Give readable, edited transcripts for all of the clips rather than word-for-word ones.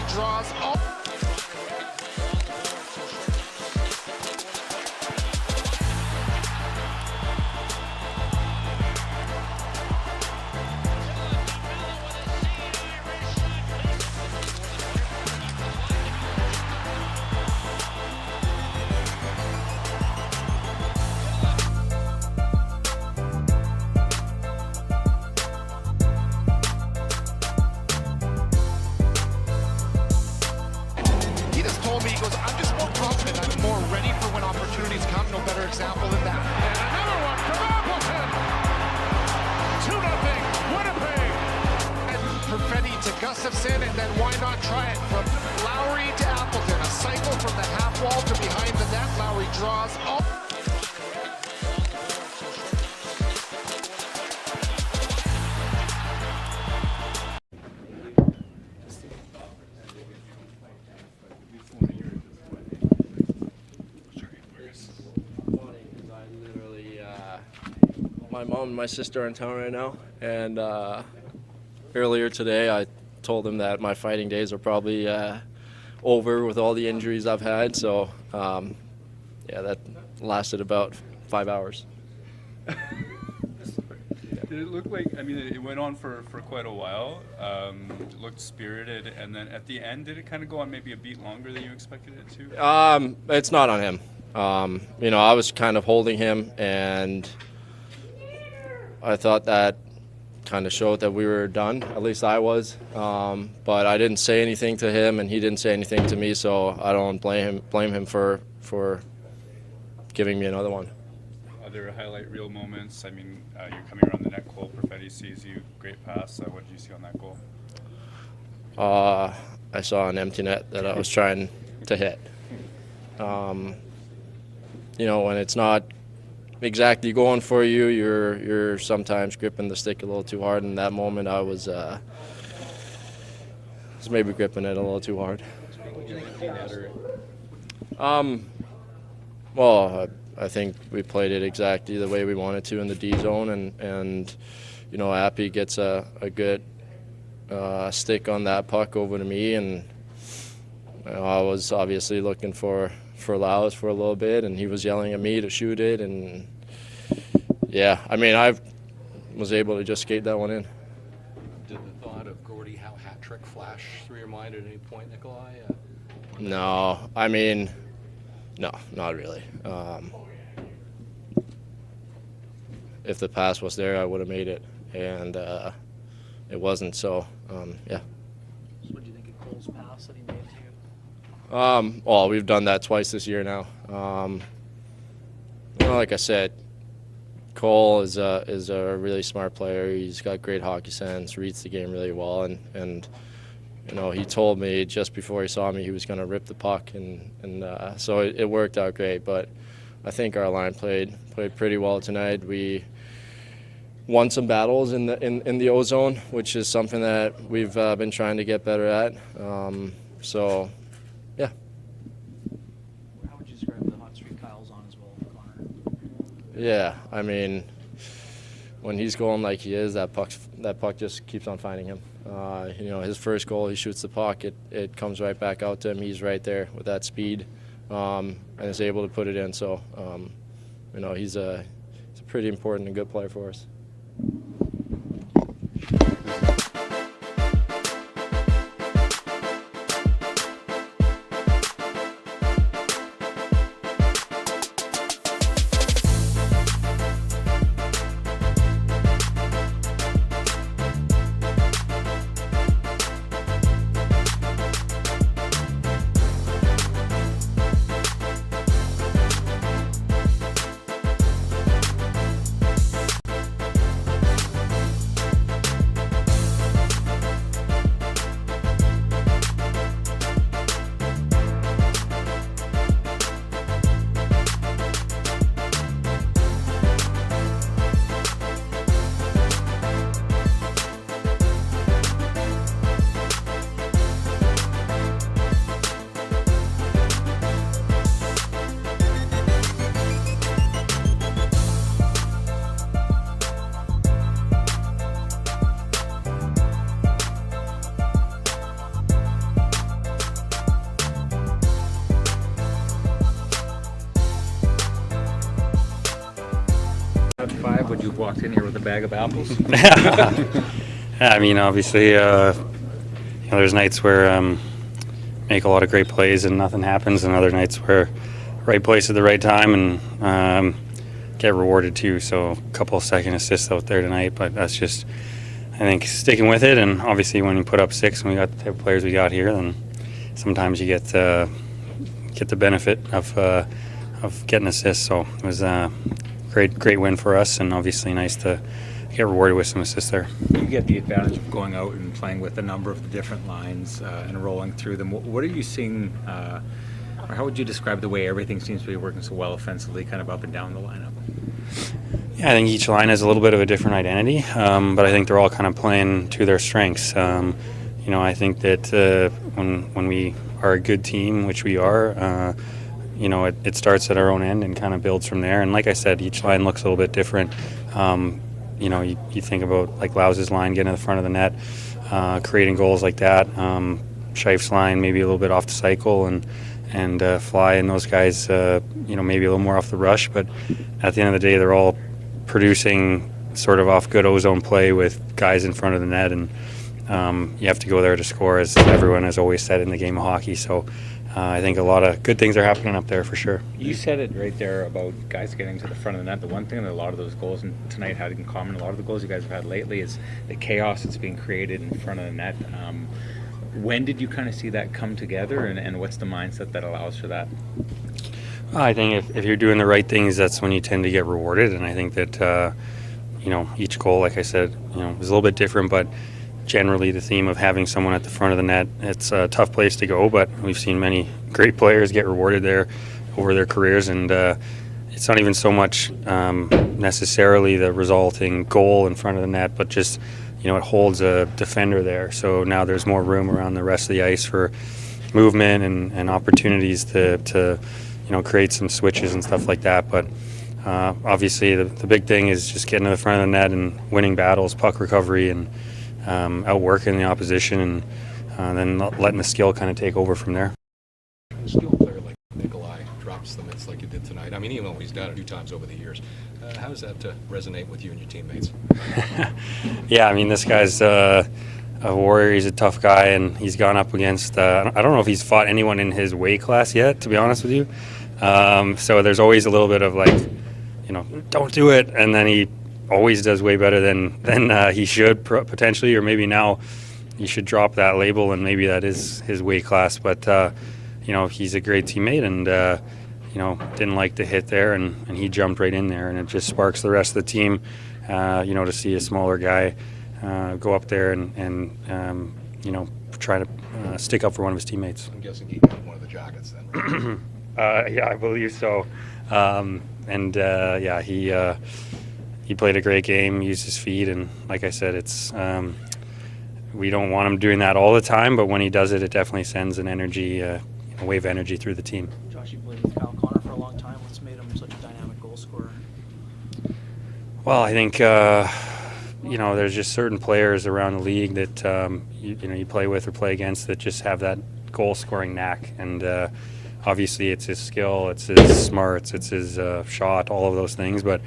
Lowry draws. Oh. He goes, I'm just more confident. I'm more ready for when opportunities come. No better example than that. And another one from Appleton. 2-0, Winnipeg. And Perfetti to Gustafsson, and then why not try it from Lowry to Appleton. A cycle from the half wall to behind the net. Lowry draws. Oh. My mom and my sister are in town right now, and earlier today I told them that my fighting days are probably over with all the injuries I've had, so yeah, that lasted about 5 hours. Did it look like, I mean, it went on for quite a while, it looked spirited, and then at the end, did it kind of go on maybe a beat longer than you expected it to? It's not on him. You know, I was kind of holding him, and I thought that kind of showed that we were done. At least I was. But I didn't say anything to him, and he didn't say anything to me, so I don't blame him for giving me another one. Other highlight reel moments. I mean, you're coming around the net, Cole Perfetti sees you. Great pass. What did you see on that goal? I saw an empty net that I was trying to hit. You know, when it's not exactly going for you, you're sometimes gripping the stick a little too hard. In that moment, I was maybe gripping it a little too hard. Well, I think we played it exactly the way we wanted to in the D zone, and you know, Appy gets a good stick on that puck over to me, and you know, I was obviously looking for Laos for a little bit, and he was yelling at me to shoot it, and yeah, I mean, I was able to just skate that one in. Did the thought of Gordie Howe hat trick flash through your mind at any point, Nikolai? No, I mean, no, not really. If the pass was there, I would have made it, and it wasn't, so yeah. So what do you think of Cole's pass that he made to you? Well, we've done that twice this year now. You know, like I said, Cole is a really smart player. He's got great hockey sense, reads the game really well, and you know, he told me just before he saw me he was going to rip the puck, and so it worked out great. But I think our line played pretty well tonight. We won some battles in the O zone, which is something that we've been trying to get better at. So. Yeah. How would you describe the hot streak Kyle's on as well, Connor? Yeah, I mean, when he's going like he is, that puck just keeps on finding him. You know, his first goal, he shoots the puck, it comes right back out to him. He's right there with that speed, and is able to put it in. So, you know, he's a pretty important and good player for us. would you have walked in here with a bag of apples? I mean, obviously, there's nights where make a lot of great plays and nothing happens, and other nights where right place at the right time and get rewarded too. So a couple of second assists out there tonight, but that's just, I think, sticking with it. And obviously, when you put up 6 and we got the type of players we got here, then sometimes you get the benefit of getting assists. So it was a great win for us, and obviously nice to get rewarded with some assists there. You get the advantage of going out and playing with a number of the different lines and rolling through them. What are you seeing, or how would you describe the way everything seems to be working so well offensively, kind of up and down the lineup? Yeah, I think each line has a little bit of a different identity, but I think they're all kind of playing to their strengths. I think that when we are a good team, which we are, it starts at our own end and kind of builds from there. And like I said, each line looks a little bit different. You think about like Laus's line getting to the front of the net, creating goals like that. Scheif's line maybe a little bit off the cycle, and Fly and those guys, maybe a little more off the rush. But at the end of the day, they're all producing sort of off good ozone play with guys in front of the net, and you have to go there to score, as everyone has always said in the game of hockey. So I think a lot of good things are happening up there for sure. You said it right there about guys getting to the front of the net. The one thing that a lot of those goals tonight had in common, a lot of the goals you guys have had lately, is the chaos that's being created in front of the net. When did you kind of see that come together, and what's the mindset that allows for that? I think if you're doing the right things, that's when you tend to get rewarded. And I think that, each goal, like I said, is a little bit different, but generally the theme of having someone at the front of the net, it's a tough place to go, but we've seen many great players get rewarded there over their careers, and it's not even so much necessarily the resulting goal in front of the net, but just, it holds a defender there. So now there's more room around the rest of the ice for movement and opportunities to create some switches and stuff like that. But obviously the big thing is just getting to the front of the net and winning battles, puck recovery, and outworking the opposition, and then letting the skill kind of take over from there. A skilled player like Nikolai drops the mitts like you did tonight. I mean, even though he's done it a few times over the years, how does that resonate with you and your teammates? Yeah, I mean, this guy's a warrior. He's a tough guy, and he's gone up against, I don't know if he's fought anyone in his weight class yet, to be honest with you. So there's always a little bit of like, don't do it, and then he always does way better than he should potentially, or maybe now he should drop that label and maybe that is his weight class. But he's a great teammate, and didn't like to hit there, and he jumped right in there, and it just sparks the rest of the team. To see a smaller guy go up there and try to stick up for one of his teammates. I'm guessing he got one of the jackets then. Right? Yeah, I believe so. He played a great game, used his feet, and like I said, it's we don't want him doing that all the time, but when he does it, it definitely sends an energy, a wave of energy through the team. Josh, you played with Kyle Connor for a long time. What's made him such a dynamic goal scorer? Well, I think there's just certain players around the league that you play with or play against that just have that goal scoring knack, and obviously it's his skill, it's his smarts, it's his shot, all of those things, but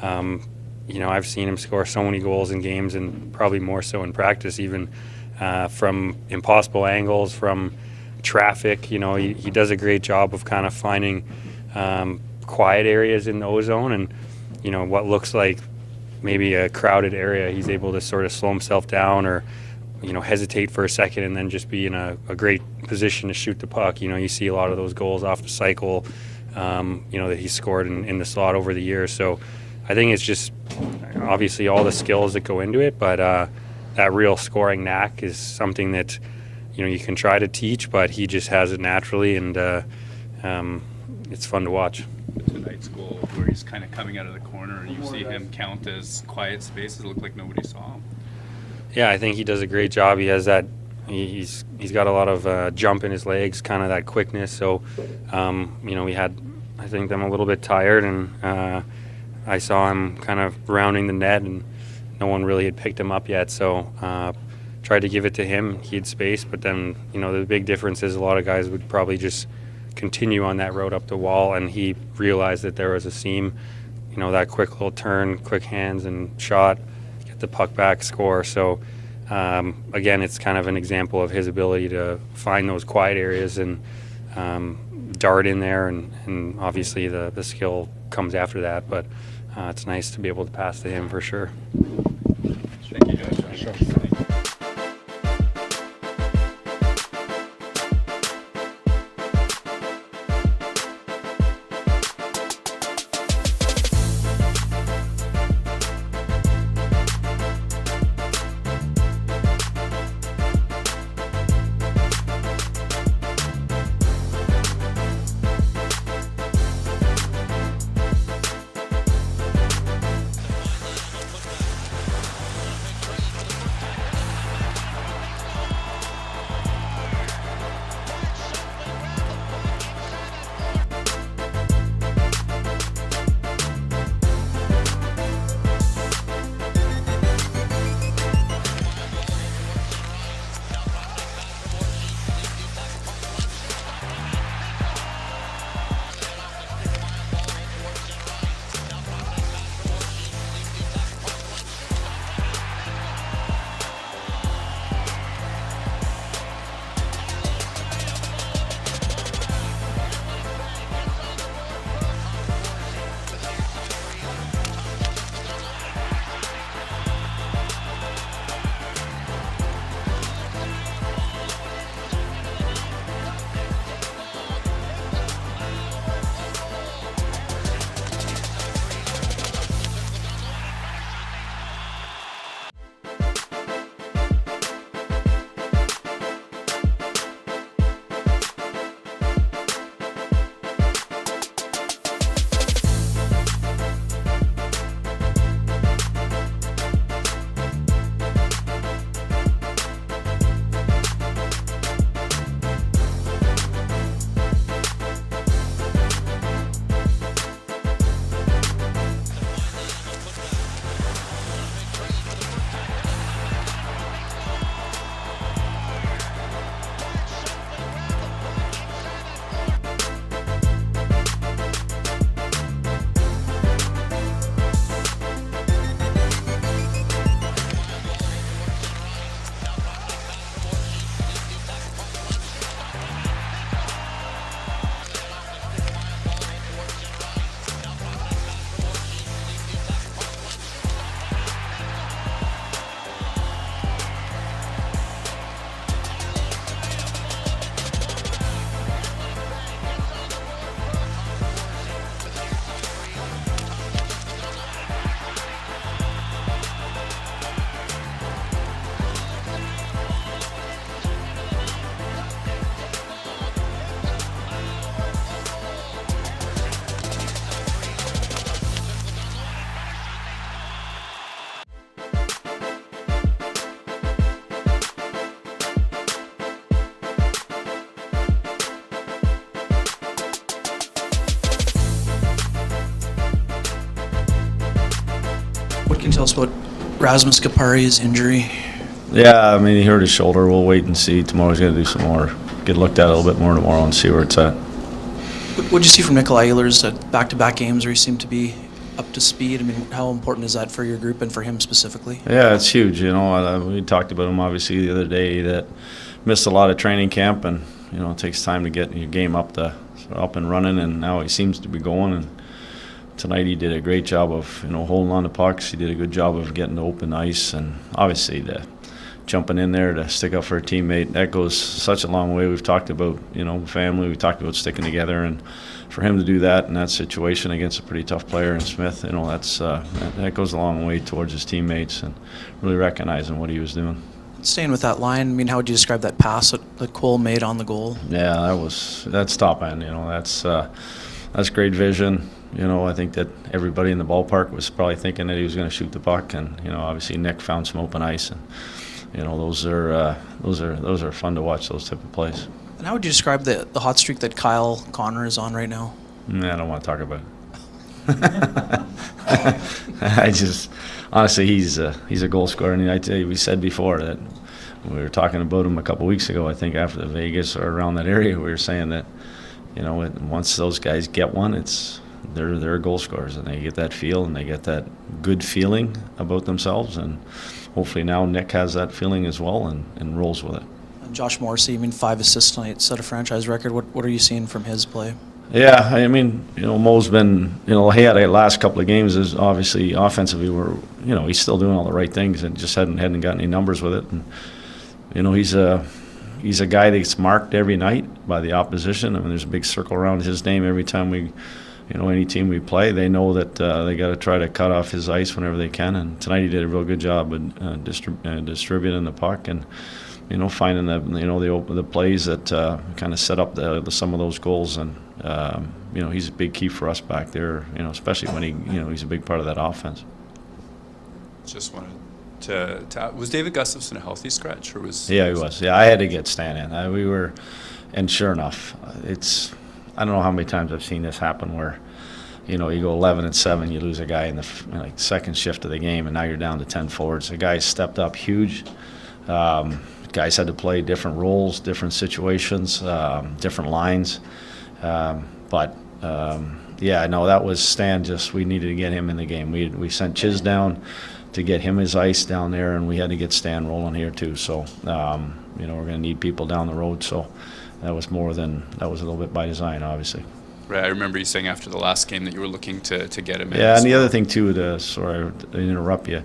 I've seen him score so many goals in games, and probably more so in practice, even from impossible angles, from traffic. He does a great job of kind of finding quiet areas in the ozone, and what looks like maybe a crowded area, he's able to sort of slow himself down, or hesitate for a second, and then just be in a great position to shoot the puck. You see a lot of those goals off the cycle, that he's scored in the slot over the years. So I think it's just obviously all the skills that go into it, but that real scoring knack is something that you can try to teach, but he just has it naturally, and it's fun to watch. Tonight's goal, where he's kind of coming out of the corner, and you see him count as quiet spaces, it looked like nobody saw him. Yeah, I think he does a great job. He has that. He's got a lot of jump in his legs, kind of that quickness. So, we had, I think, them a little bit tired, and I saw him kind of rounding the net, and no one really had picked him up yet. So, tried to give it to him. He had space, but then the big difference is a lot of guys would probably just continue on that road up the wall, and he realized that there was a seam, that quick little turn, quick hands and shot, get the puck back, score. So again, it's kind of an example of his ability to find those quiet areas and dart in there, and obviously the skill comes after that. But it's nice to be able to pass to him for sure. Thank you, guys. What can you tell us about Rasmus Kapari's injury? Yeah, I mean, he hurt his shoulder. We'll wait and see. Tomorrow he's going to do some more, get looked at a little bit more tomorrow and see where it's at. What did you see from Nikolai Ehlers at back-to-back games where he seemed to be up to speed? I mean, how important is that for your group and for him specifically? Yeah, it's huge. You know, we talked about him obviously the other day that missed a lot of training camp, and you know it takes time to get your game up and running. And now he seems to be going. And tonight he did a great job of holding on to pucks. He did a good job of getting to open ice, and obviously the jumping in there to stick up for a teammate, that goes such a long way. We've talked about family. We talked about sticking together, and for him to do that in that situation against a pretty tough player in Smith, that goes a long way towards his teammates and really recognizing what he was doing. Staying with that line, I mean, how would you describe that pass that Cole made on the goal? Yeah, that's top end. That's great vision. I think that everybody in the ballpark was probably thinking that he was going to shoot the puck, and obviously Nick found some open ice, and those are fun to watch, those type of plays. And how would you describe the hot streak that Kyle Connor is on right now? I don't want to talk about it. Honestly, he's a goal scorer, and I tell you, we said before that we were talking about him a couple weeks ago. I think after the Vegas or around that area, we were saying that once those guys get one, they're goal scorers, and they get that feel and they get that good feeling about themselves, and hopefully now Nick has that feeling as well and rolls with it. And Josh Morrissey, 5 assists tonight, set a franchise record. What are you seeing from his play? Yeah, I mean, Mo's been, he had a last couple of games is obviously offensively he's still doing all the right things and just hadn't got any numbers with it. And he's a guy that gets marked every night by the opposition. I mean, there's a big circle around his name every time any team we play. They know that they got to try to cut off his ice whenever they can. And tonight he did a real good job of distributing the puck and finding the plays that kind of set up some of those goals. And he's a big key for us back there. Especially when he's a big part of that offense. Just wanted to was David Gustafson a healthy scratch, or was? Yeah, he was. Yeah, I had to get Stan in. And sure enough, I don't know how many times I've seen this happen where, you go 11-7, you lose a guy in the second shift of the game, and now you're down to 10 forwards. The guy stepped up huge. Guys had to play different roles, different situations, different lines. That was Stan. We needed to get him in the game. We sent Chiz down to get him his ice down there, and we had to get Stan rolling here too. So, we're going to need people down the road. So that was a little bit by design, obviously. Right. I remember you saying after the last game that you were looking to get him in. Yeah, and the other thing too, sorry to interrupt you,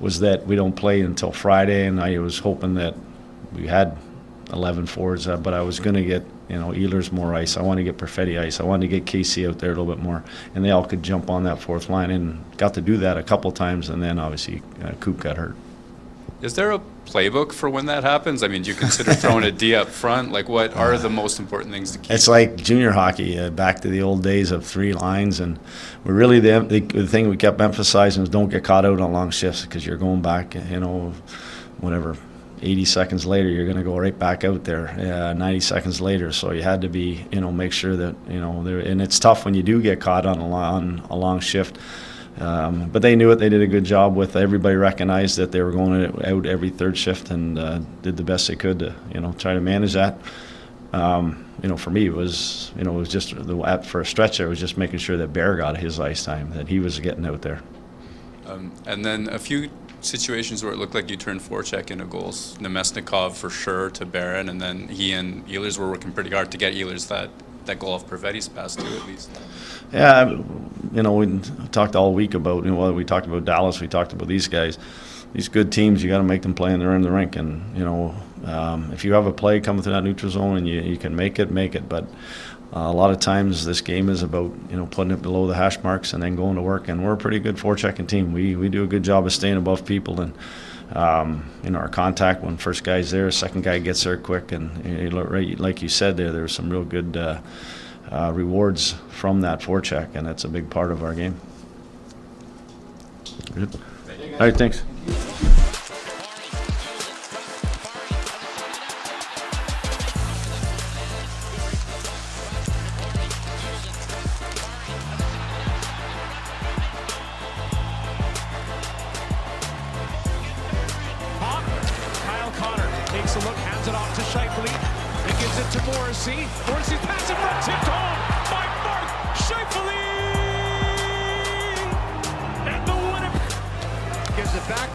was that we don't play until Friday, and I was hoping that we had 11 forwards, but I was going to get Ehlers more ice. I want to get Perfetti ice. I wanted to get Casey out there a little bit more, and they all could jump on that fourth line, and got to do that a couple times, and then obviously Coop got hurt. Is there a playbook for when that happens? I mean, do you consider throwing a D up front? Like, what are the most important things to keep? It's like junior hockey, back to the old days of 3 lines, and we're really the thing we kept emphasizing is don't get caught out on long shifts, because you're going back, whatever, 80 seconds later, you're going to go right back out there, 90 seconds later. So you had to be, make sure that, and it's tough when you do get caught on a long shift. But they knew it. They did a good job with everybody recognized that they were going out every third shift, and did the best they could to, try to manage that. For me, it was just for a stretch there, it was just making sure that Bear got his ice time, that he was getting out there. And then a few situations where it looked like you turned forecheck into goals. Nemesnikov for sure to Barron, and then he and Ehlers were working pretty hard to get Ehlers that goal off Perfetti's pass too, at least. Yeah, we talked all week about, we talked about Dallas, we talked about these guys. These good teams, you got to make them play in their end of the rink, and if you have a play coming through that neutral zone and you can make it. But a lot of times this game is about putting it below the hash marks and then going to work. And we're a pretty good forechecking team. We do a good job of staying above people, and our contact when first guy's there, second guy gets there quick, and like you said there's some real good rewards from that forecheck, and that's a big part of our game. Good. All right, thanks. Takes a look, hands it off to Scheifele. It gives it to Morrissey. Morrissey's pass in front, tipped home by Mark Scheifele. And the winner gives it back.